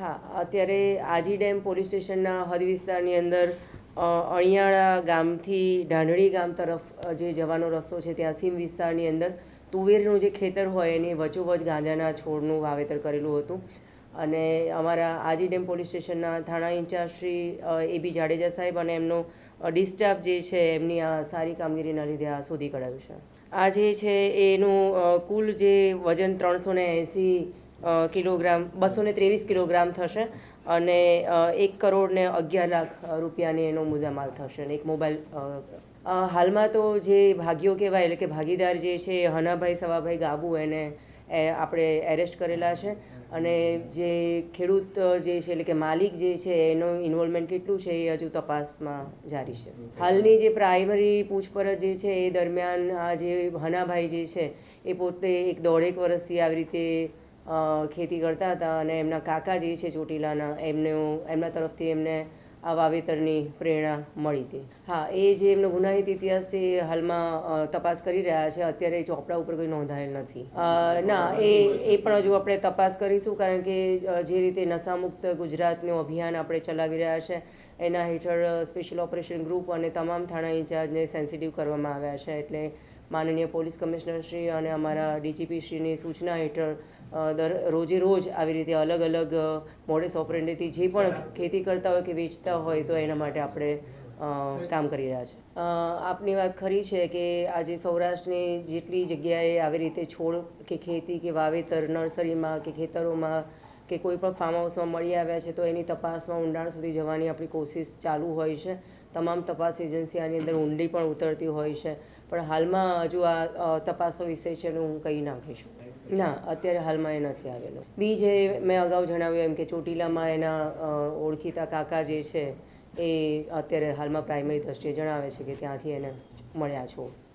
હા, અત્યારે Aji dam police સ્ટેશનના હદ વિસ્તારની અંદર અણિયાળા ગામથી ઢાંઢળી ગામ તરફ જે જવાનો રસ્તો છે ત્યાં સીમ વિસ્તારની અંદર તુવેરનું જે ખેતર હોય એની વચ્ચોવચ ગાંજાના છોડનું વાવેતર કરેલું હતું. અને અમારા આજી ડેમ પોલીસ સ્ટેશનના થાણા ઇન્ચાર્જ શ્રી એ બી જાડેજા સાહેબ અને એમનો ડિસ્ટાફ જે છે એમની આ સારી કામગીરીના લીધે આ શોધી કઢાયું છે. આ જે છે એનું કુલ જે વજન 380 કિલોગ્રામ 223 કિલોગ્રામ થશે અને 1,11,00,000 રૂપિયાની એનો મુદ્દામાલ થશે અને એક મોબાઈલ. હાલમાં તો જે ભાગીઓ કહેવાય એટલે કે ભાગીદાર જે છે હનાભાઈ સવાભાઈ ગાબુ એને આપણે એરેસ્ટ કરેલા છે. અને જે ખેડૂત જે છે એટલે કે માલિક જે છે એનું ઇન્વોલ્વમેન્ટ કેટલું છે એ હજુ તપાસમાં જારી છે. હાલની જે પ્રાઇમરી પૂછપરછ જે છે એ દરમિયાન આ જે હનાભાઈ જે છે એ પોતે 1.5 વર્ષથી આવી રીતે ખેતી કરતા હતા અને એમના કાકા જે છે ચોટીલાના એમના તરફથી એમને આ વાવેતરની પ્રેરણા મળી હતી. હા, એ જે એમનો ગુનાહિત ઇતિહાસ છે એ હાલમાં તપાસ કરી રહ્યા છે. અત્યારે ચોપડા ઉપર કોઈ નોંધાયેલ નથી. ના, એ પણ હજુ આપણે તપાસ કરીશું, કારણ કે જે રીતે નશામુક્ત ગુજરાતનું અભિયાન આપણે ચલાવી રહ્યા છે એના હેઠળ સ્પેશિયલ ઓપરેશન ગ્રુપ અને તમામ થાણા ઇન્ચાર્જને સેન્સિટિવ કરવામાં આવ્યા છે. એટલે માનનીય પોલીસ કમિશનર શ્રી અને અમારા ડીજીપી શ્રીની સૂચના હેઠળ રોજે રોજ આવી રીતે અલગ અલગ મોડેસ ઓપરેન્ડીથી જે પણ ખેતી કરતા હોય કે વેચતા હોય તો એના માટે આપણે કામ કરી રહ્યા છે. આપની વાત ખરી છે કે આજે સૌરાષ્ટ્રની જેટલી જગ્યાએ આવી રીતે છોડ કે ખેતી કે વાવેતર નર્સરીમાં કે ખેતરોમાં કે કોઈ પણ ફાર્મ હાઉસમાં મળી આવ્યા છે તો એની તપાસમાં ઊંડાણ સુધી જવાની આપણી કોશિશ ચાલુ હોય છે. તમામ તપાસ એજન્સી આની અંદર ઊંડી પણ ઉતરતી હોય છે. પણ હાલમાં હજુ આ તપાસનો વિષય છે એનું હું કહી નાખીશું. ના, અત્યારે હાલમાં એ નથી આવેલો. બી જે મેં અગાઉ જણાવ્યું એમ કે ચોટીલામાં એના ઓળખીતા કાકા જે છે એ અત્યારે હાલમાં પ્રાઇમરી દ્રષ્ટિએ જણાવે છે કે ત્યાંથી એને મળ્યા છો.